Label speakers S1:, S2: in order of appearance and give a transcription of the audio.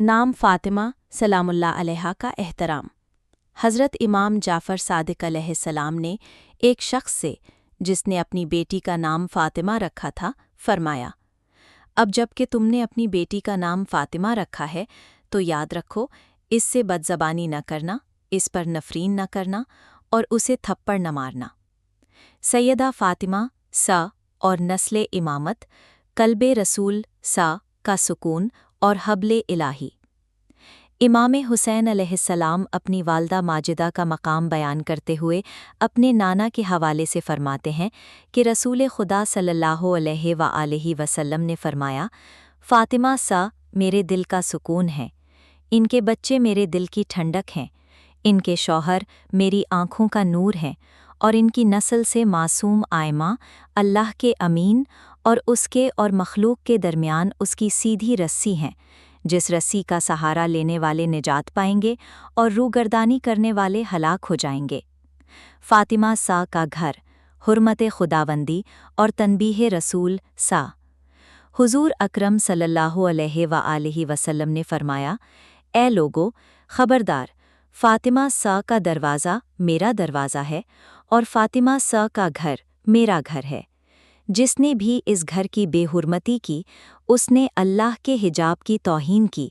S1: نام فاطمہ سلام اللہ علیہا کا احترام۔ حضرت امام جعفر صادق علیہ السلام نے ایک شخص سے جس نے اپنی بیٹی کا نام فاطمہ رکھا تھا فرمایا، اب جب کہ تم نے اپنی بیٹی کا نام فاطمہ رکھا ہے تو یاد رکھو اس سے بدزبانی نہ کرنا، اس پر نفرین نہ کرنا اور اسے تھپڑ نہ مارنا۔ سیدہ فاطمہ اور نسل امامت، قلب رسول کا سکون اور حبل الہی۔ امام حسین علیہ السلام اپنی والدہ ماجدہ کا مقام بیان کرتے ہوئے اپنے نانا کے حوالے سے فرماتے ہیں کہ رسول خدا صلی اللہ علیہ وآلہ وسلم نے فرمایا، فاطمہ میرے دل کا سکون ہے، ان کے بچے میرے دل کی ٹھنڈک ہیں، ان کے شوہر میری آنکھوں کا نور ہیں، اور ان کی نسل سے معصوم آئمہ اللہ کے امین اور اس کے اور مخلوق کے درمیان اس کی سیدھی رسی ہیں، جس رسی کا سہارا لینے والے نجات پائیں گے اور روگردانی کرنے والے ہلاک ہو جائیں گے۔ فاطمہ کا گھر، حرمت خداوندی اور تنبیہ رسول حضور اکرم صلی اللہ علیہ وآلہ وسلم نے فرمایا، اے لوگو، خبردار، فاطمہ کا دروازہ میرا دروازہ ہے اور فاطمہ کا گھر میرا گھر ہے۔ جس نے بھی اس گھر کی بے حرمتی کی، اس نے اللہ کے حجاب کی توہین کی